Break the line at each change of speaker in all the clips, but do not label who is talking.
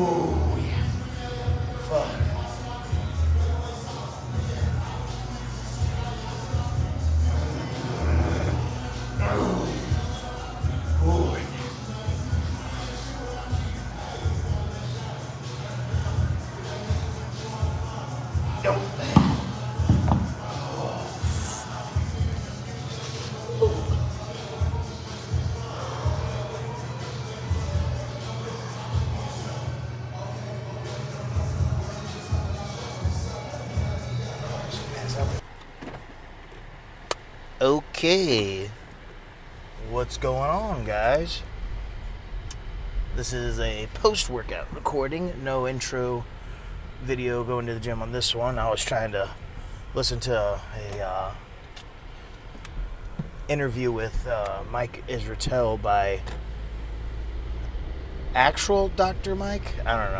Oh, yeah. Fuck. Oh, nope. Okay, what's going on, guys? This is a post-workout recording. No intro video going to the gym on this one. I was trying to listen to a interview with Mike Israetel by actual Dr. Mike. I don't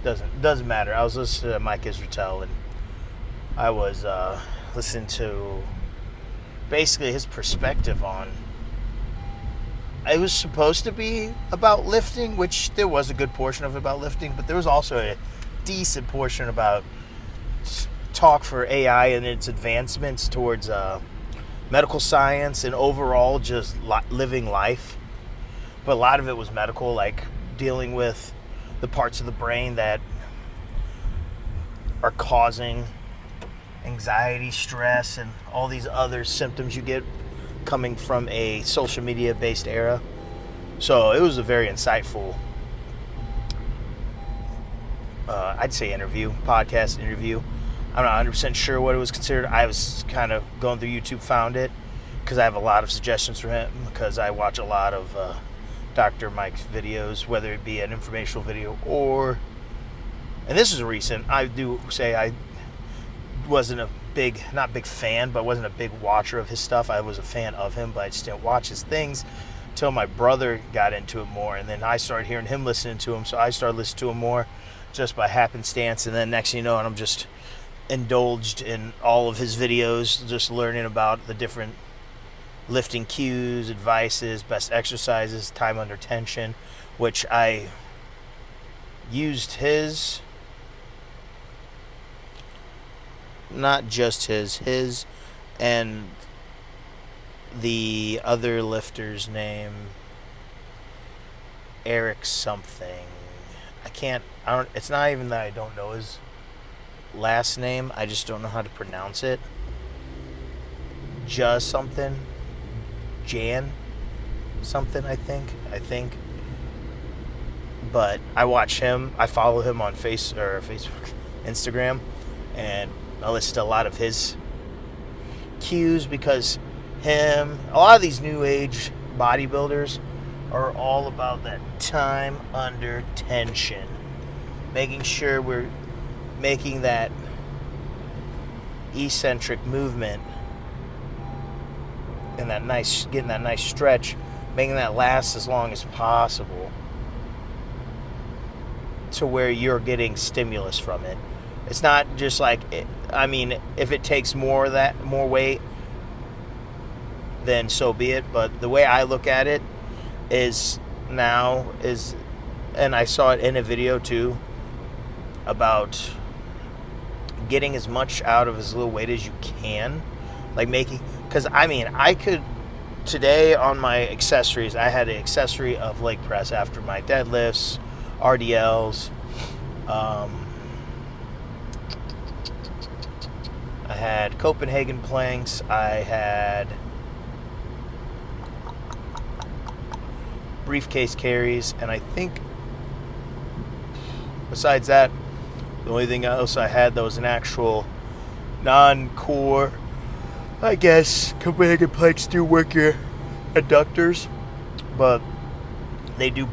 know. Doesn't matter. I was listening to Mike Israetel, and I was listening to basically his perspective on. It was supposed to be about lifting, which there was a good portion of it about lifting, but there was also a decent portion about talk for AI and its advancements towards medical science and overall just living life. But a lot of it was medical, like dealing with the parts of the brain that are causing anxiety, stress, and all these other symptoms you get coming from a social media based era. So it was a very insightful I'd say podcast interview. I'm not 100% sure what it was considered. I was kind of going through YouTube, found it because I have a lot of suggestions for him, because I watch a lot of Dr. Mike's videos, whether it be an informational video or, and this is recent, I do say I wasn't not big fan, but wasn't a big watcher of his stuff. I was a fan of him, but I just didn't watch his things until my brother got into it more, and then I started hearing him listening to him, so I started listening to him more just by happenstance, and then next thing you know, and I'm just indulged in all of his videos, just learning about the different lifting cues, advices, best exercises, time under tension, which I used his, not just his and the other lifter's name, Eric something. It's not even that I don't know his last name, I just don't know how to pronounce it. Just something. Jan something, I think. But I watch him, I follow him on Facebook, Instagram, and I listen to a lot of his cues, because a lot of these new age bodybuilders are all about that time under tension, making sure we're making that eccentric movement and getting that nice stretch, making that last as long as possible to where you're getting stimulus from it. It's not just like, if it takes more weight, then so be it. But the way I look at it is, and I saw it in a video too, about getting as much out of as little weight as you can, like because I could, today on my accessories, I had an accessory of leg press after my deadlifts, RDLs, I had Copenhagen planks, I had briefcase carries, and I think besides that, the only thing else I had that was an actual non-core, I guess, Copenhagen planks do work your adductors, but they do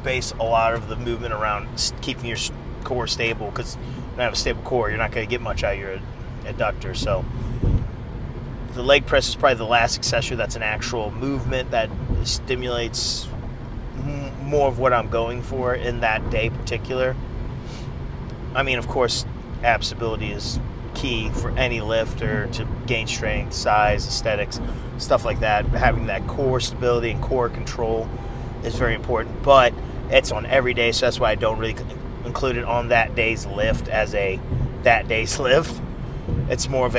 base a lot of the movement around keeping your core stable, because when you have a stable core, you're not going to get much out of your adductor. So the leg press is probably the last accessory that's an actual movement that stimulates more of what I'm going for in that day particular. Of course, ab stability is key for any lifter to gain strength, size, aesthetics, stuff like that. Having that core stability and core control is very important. But it's on every day, so that's why I don't really include it on that day's lift as that day's lift. It's more of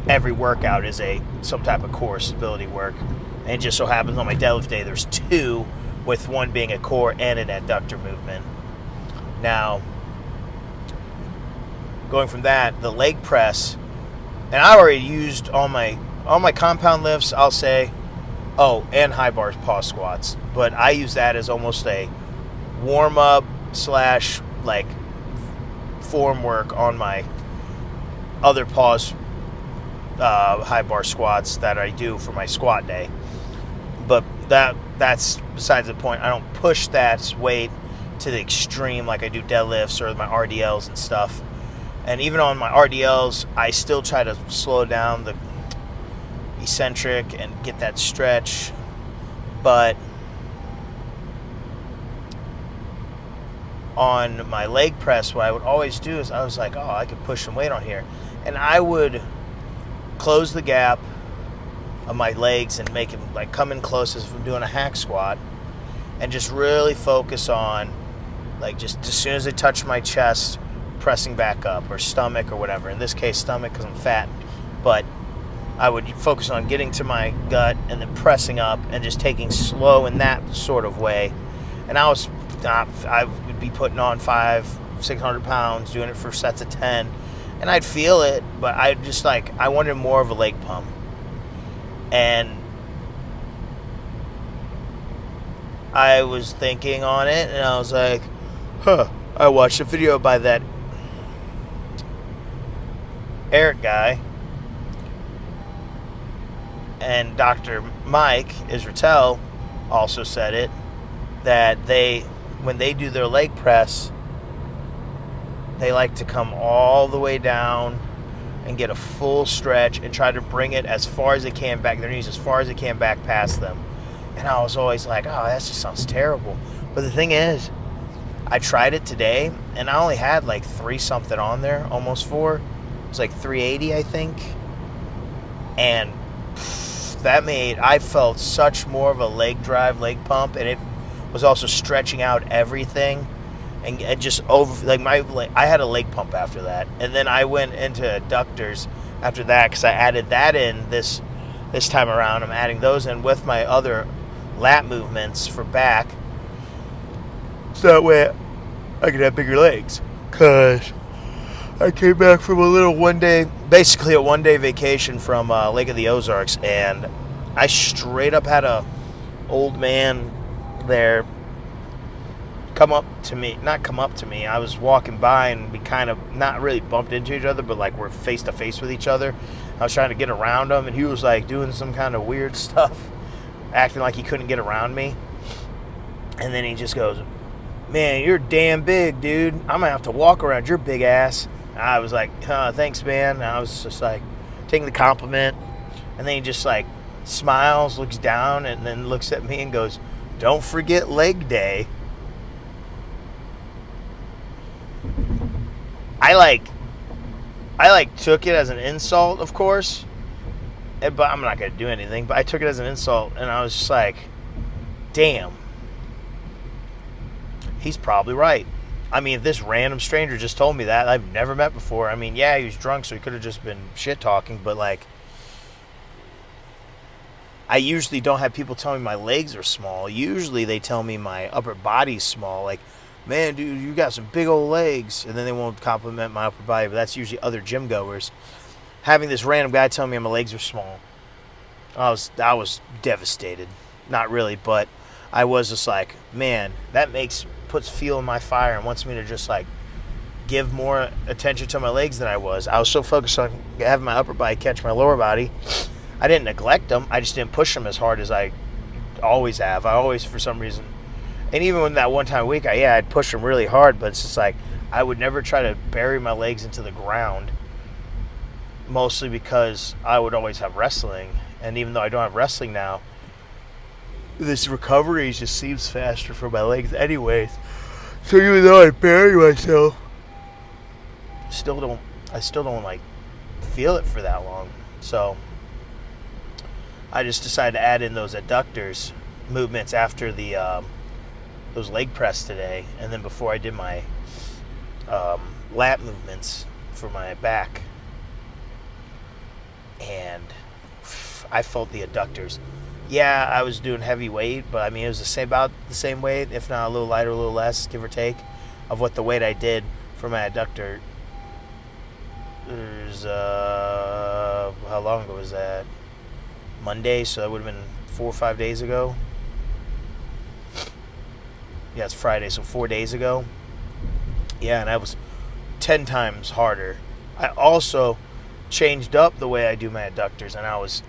every workout is some type of core stability work. And it just so happens on my deadlift day there's 2, with one being a core and an adductor movement. Now, going from that, the leg press, and I already used all my compound lifts, I'll say, and high bar pause squats, but I use that as almost a warm up / like form work on my other pause high bar squats that I do for my squat day. But that's besides the point. I don't push that weight to the extreme like I do deadlifts or my RDLs and stuff. And even on my RDLs, I still try to slow down the eccentric and get that stretch. But on my leg press, what I would always do is I was like, I could push some weight on here. And I would close the gap of my legs and make it like come in close as if I'm doing a hack squat, and just really focus on like just as soon as they touch my chest, pressing back up, or stomach or whatever. In this case, stomach because I'm fat, but I would focus on getting to my gut and then pressing up and just taking slow in that sort of way. And I would be putting on 500-600 pounds, doing it for sets of 10, and I'd feel it, but I wanted more of a leg pump. And I was thinking on it, and I was like, I watched a video by that Eric guy, and Dr. Mike Israetel also said it, that when they do their leg press, they like to come all the way down and get a full stretch and try to bring it as far as they can back, their knees as far as they can back past them. And I was always like, that just sounds terrible. But the thing is, I tried it today, and I only had like 3 something on there, almost 4. It was like 380, I think. And I felt such more of a leg drive, leg pump, and it was also stretching out everything. And it just I had a leg pump after that, and then I went into adductors after that because I added that in this time around. I'm adding those in with my other lat movements for back, so that way I could have bigger legs. Cause I came back from a one day vacation from Lake of the Ozarks, and I straight up had a old man there not come up to me. I was walking by, and we kind of not really bumped into each other, but like we're face to face with each other. I was trying to get around him, and he was like doing some kind of weird stuff, acting like he couldn't get around me. And then he just goes, "Man, you're damn big, dude. I'm gonna have to walk around your big ass." And I was like, "Thanks, man." And I was just like taking the compliment, and then he just like smiles, looks down, and then looks at me and goes, "Don't forget leg day." I took it as an insult, of course, but I'm not going to do anything, but I took it as an insult, and I was just like, damn, he's probably right. I mean, if this random stranger just told me that I've never met before, I mean, yeah, he was drunk, so he could have just been shit talking, but like, I usually don't have people tell me my legs are small. Usually they tell me my upper body's small, like, "Man, dude, you got some big old legs." And then they won't compliment my upper body, but that's usually other gym goers. Having this random guy tell me my legs are small, I was devastated. Not really, but I was just like, man, that puts fuel in my fire and wants me to just like give more attention to my legs than I was. I was so focused on having my upper body catch my lower body. I didn't neglect them. I just didn't push them as hard as I always have. I always, for some reason. And even when that one time a week, I'd push them really hard, but it's just like I would never try to bury my legs into the ground, mostly because I would always have wrestling. And even though I don't have wrestling now, this recovery just seems faster for my legs anyways. So even though I bury myself, I still don't like feel it for that long. So I just decided to add in those adductors movements after the those leg press today, and then before I did my lat movements for my back, and I felt the adductors. Yeah, I was doing heavy weight, but I mean it was about the same weight, if not a little lighter, a little less, give or take, of what the weight I did for my adductor. There's how long ago was that? Monday, so that would have been 4 or 5 days ago. Yeah, it's Friday, so 4 days ago. Yeah, and I was 10 times harder. I also changed up the way I do my adductors, and I was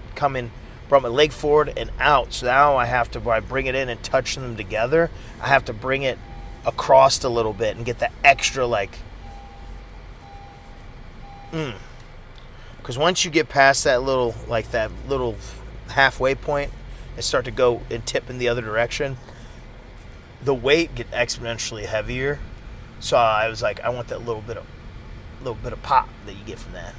brought my leg forward and out. So now I have to, when I bring it in and touch them together, I have to bring it across a little bit and get the extra because once you get past that little halfway point and start to go and tip in the other direction, the weight get exponentially heavier. So I was like, I want that little bit of pop that you get from that.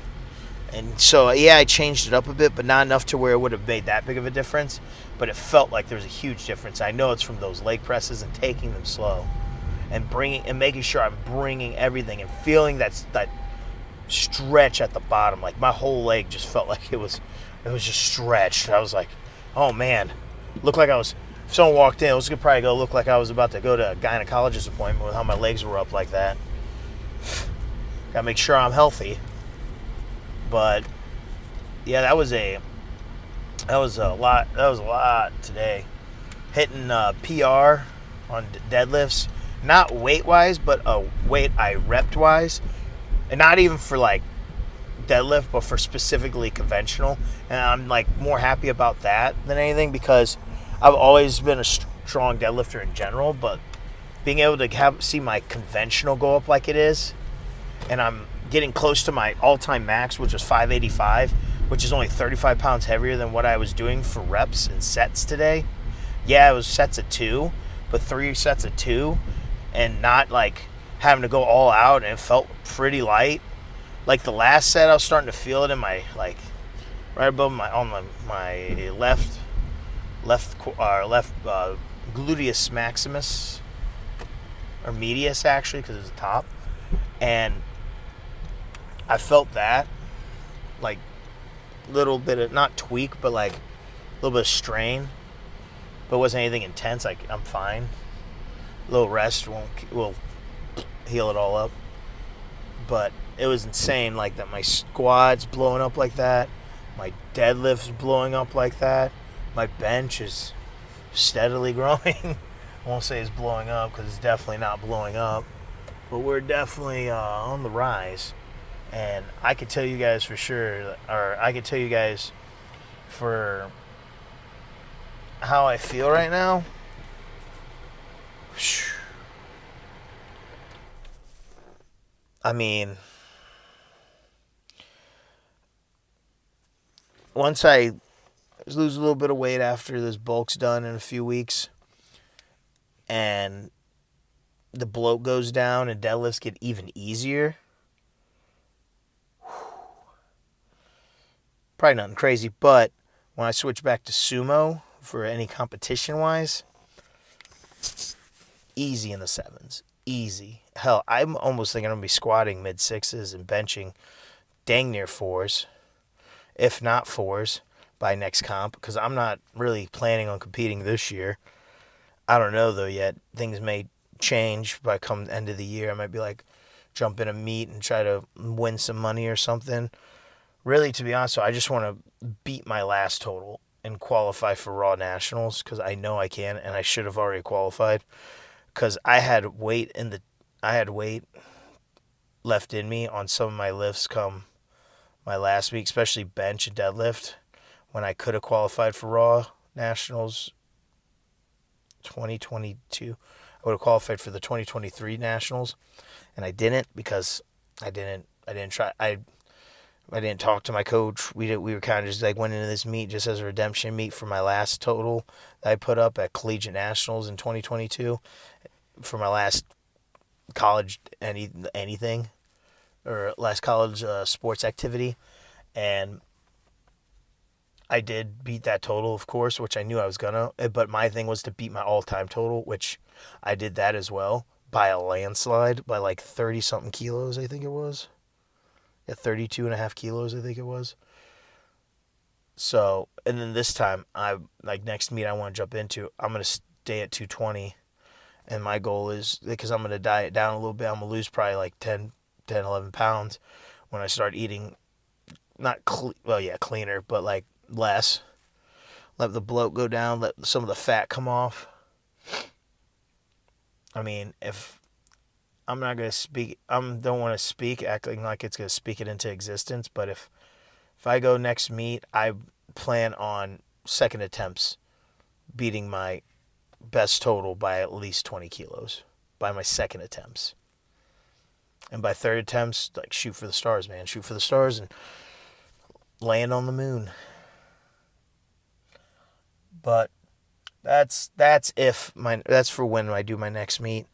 And so yeah, I changed it up a bit, but not enough to where it would have made that big of a difference. But it felt like there was a huge difference. I know it's from those leg presses and taking them slow, and making sure I'm bringing everything and feeling that stretch at the bottom. Like my whole leg just felt like it was just stretched. I was like, oh man, looked like if someone walked in, it was probably go look like I was about to go to a gynecologist appointment with how my legs were up like that. Gotta make sure I'm healthy. But yeah, that was a lot today. Hitting PR on deadlifts, not weight wise, but weight I repped wise, and not even for like deadlift, but for specifically conventional. And I'm like more happy about that than anything, because I've always been a strong deadlifter in general, but being able to see my conventional go up like it is, and I'm getting close to my all-time max, which was 585, which is only 35 pounds heavier than what I was doing for reps and sets today. Yeah, it was sets of 2, but 3 sets of 2, and not like having to go all out, and it felt pretty light. Like the last set, I was starting to feel it in my right above my left gluteus maximus, or medius actually, because it's the top, and I felt that like little bit of, not tweak, but like a little bit of strain, but it wasn't anything intense. Like I'm fine. A little rest will heal it all up. But it was insane, like that my squat's blowing up like that, my deadlift's blowing up like that, my bench is steadily growing. I won't say it's blowing up, because it's definitely not blowing up, but we're definitely on the rise. And I could tell you guys for sure, or I could tell you guys for how I feel right now. I mean, once I lose a little bit of weight after this bulk's done in a few weeks, and the bloat goes down and deadlifts get even easier, probably nothing crazy, but when I switch back to sumo for any competition-wise, easy in the 7s. Easy. Hell, I'm almost thinking I'm going to be squatting mid-6s and benching dang near 4s, if not 4s, by next comp, because I'm not really planning on competing this year. I don't know, though, yet. Things may change by come end of the year. I might be like, jump in a meet and try to win some money or something. Really, to be honest, I just want to beat my last total and qualify for Raw Nationals, because I know I can, and I should have already qualified, because I had weight left in me on some of my lifts come my last week, especially bench and deadlift, when I could have qualified for Raw Nationals 2022. I would have qualified for the 2023 Nationals, and I didn't, because I didn't try. I didn't talk to my coach. We were kind of just like went into this meet just as a redemption meet for my last total that I put up at Collegiate Nationals in 2022 for my last college anything, or last college sports activity. And I did beat that total, of course, which I knew I was gonna. But my thing was to beat my all-time total, which I did that as well by a landslide, by like 30 something kilos, I think it was. Yeah, 32 and a half kilos, I think it was. So, and then this time, I like next meet I want to jump into, I'm gonna stay at 220, and my goal is because I'm gonna diet down a little bit. I'm gonna lose probably like 11 pounds when I start eating not cleaner, but like less. Let the bloat go down, let some of the fat come off. I mean, if I'm not gonna speak, don't want to speak acting like it's gonna speak it into existence. But if I go next meet, I plan on second attempts beating my best total by at least 20 kilos by my second attempts. And by third attempts, like shoot for the stars, man. Shoot for the stars and land on the moon. But that's for when I do my next meet.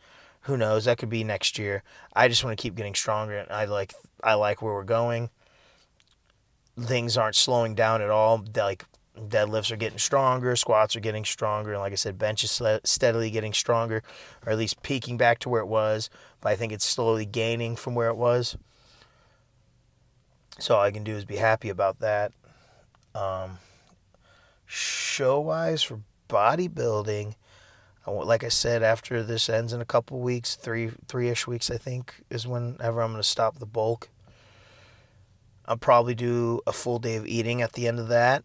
Who knows? That could be next year. I just want to keep getting stronger, and I like where we're going. Things aren't slowing down at all. Like deadlifts are getting stronger, squats are getting stronger, and like I said, bench is steadily getting stronger, or at least peaking back to where it was. But I think it's slowly gaining from where it was. So all I can do is be happy about that. Show-wise for bodybuilding, like I said, after this ends in a couple weeks, three-ish weeks, I think, is whenever I'm going to stop the bulk. I'll probably do a full day of eating at the end of that.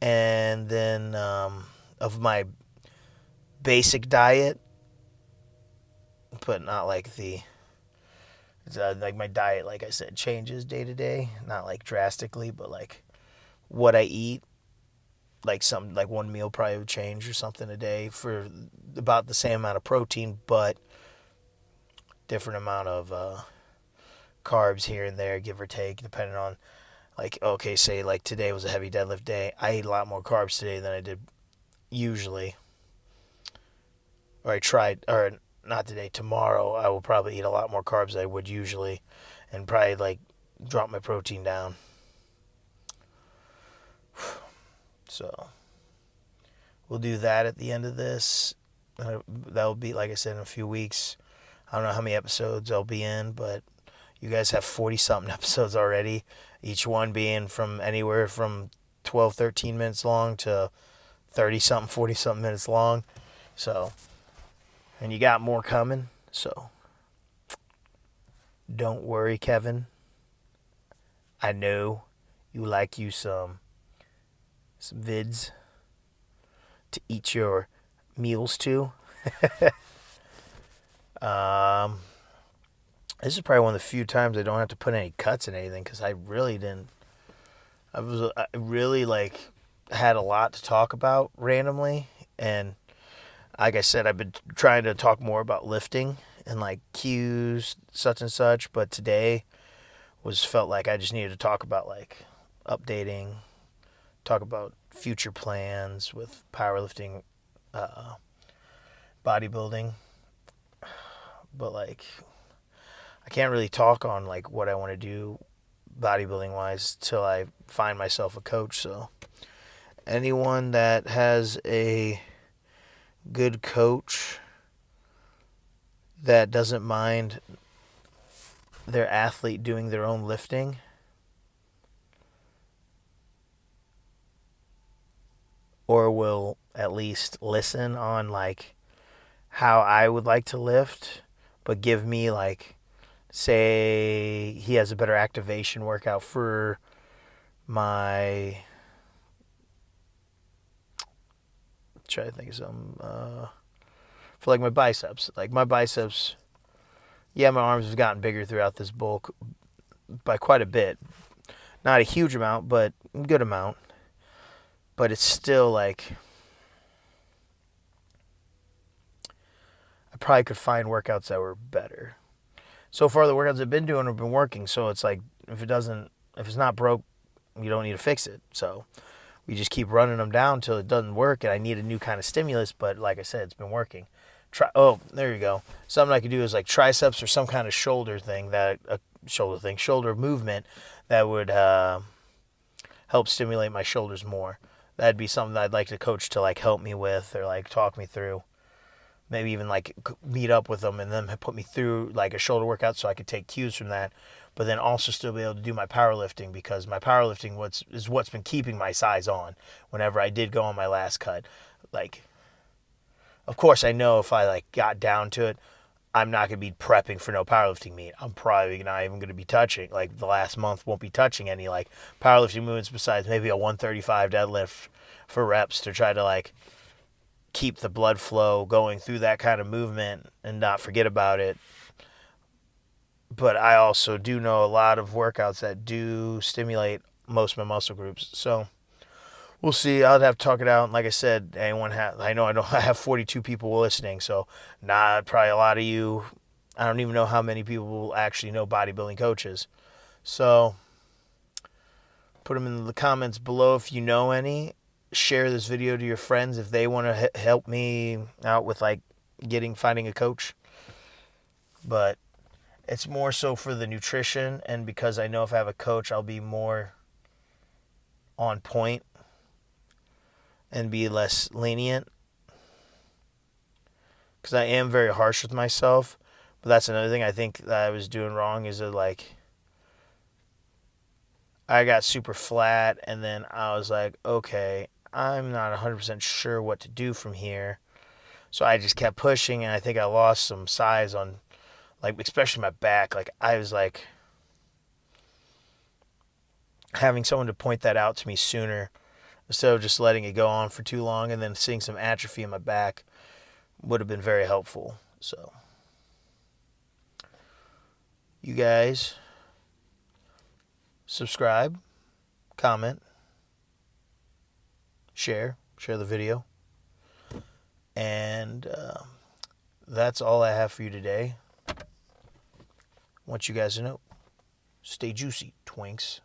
And then of my basic diet, but not like like my diet, like I said, changes day to day. Not like drastically, but like what I eat. Like one meal probably would change or something a day for about the same amount of protein, but different amount of carbs here and there, give or take, depending on, like, okay, say like today was a heavy deadlift day. I ate a lot more carbs today than I did usually. Or I tried, or not today, tomorrow I will probably eat a lot more carbs than I would usually, and probably like drop my protein down. So we'll do that at the end of this. That'll be, like I said, in a few weeks. I don't know how many episodes I'll be in, but you guys have 40-something episodes already, each one being from anywhere from 12, 13 minutes long to 30-something, 40-something minutes long. So, and you got more coming, so don't worry, Kevin. I know you like you some vids to eat your meals to. This is probably one of the few times I don't have to put any cuts in anything, because I really didn't. I really like had a lot to talk about randomly, and like I said, I've been trying to talk more about lifting and like cues, such and such. But today felt like I just needed to talk about like updating, talk about future plans with powerlifting, bodybuilding. But like, I can't really talk on like what I want to do bodybuilding wise till I find myself a coach. So anyone that has a good coach that doesn't mind their athlete doing their own lifting, or will at least listen on like how I would like to lift, but give me like, say he has a better activation workout for my, try to think of some, for like my biceps. Like my biceps, yeah, my arms have gotten bigger throughout this bulk by quite a bit. Not a huge amount, but a good amount. But it's still like, I probably could find workouts that were better. So far, the workouts I've been doing have been working. So it's like, if it's not broke, you don't need to fix it. So we just keep running them down until it doesn't work, and I need a new kind of stimulus. But like I said, it's been working. There you go. Something I could do is like triceps or some kind of shoulder movement that would help help stimulate my shoulders more. That'd be something that I'd like the coach to like help me with or like talk me through. Maybe even like meet up with them and then put me through like a shoulder workout so I could take cues from that, but then also still be able to do my powerlifting, because my powerlifting is what's been keeping my size on whenever I did go on my last cut. Like, of course, I know if I like got down to it, I'm not going to be prepping for no powerlifting meet. I'm probably not even going to be touching, like the last month won't be touching any like powerlifting movements besides maybe a 135 deadlift for reps to try to like keep the blood flow going through that kind of movement and not forget about it. But I also do know a lot of workouts that do stimulate most of my muscle groups. So we'll see. I'll have to talk it out. And like I said, I know I have 42 people listening, so not probably a lot of you. I don't even know how many people will actually know bodybuilding coaches. So put them in the comments below if you know any. Share this video to your friends if they want to help me out with like finding a coach. But it's more so for the nutrition, and because I know if I have a coach, I'll be more on point and be less lenient. Because I am very harsh with myself. But that's another thing I think that I was doing wrong, is that like I got super flat and then I was like, okay, I'm not 100% sure what to do from here. So I just kept pushing, and I think I lost some size on, like, especially my back. Like, I was like, having someone to point that out to me sooner instead of just letting it go on for too long and then seeing some atrophy in my back would have been very helpful. So you guys subscribe, comment, share the video. And that's all I have for you today. I want you guys to know, stay juicy, twinks.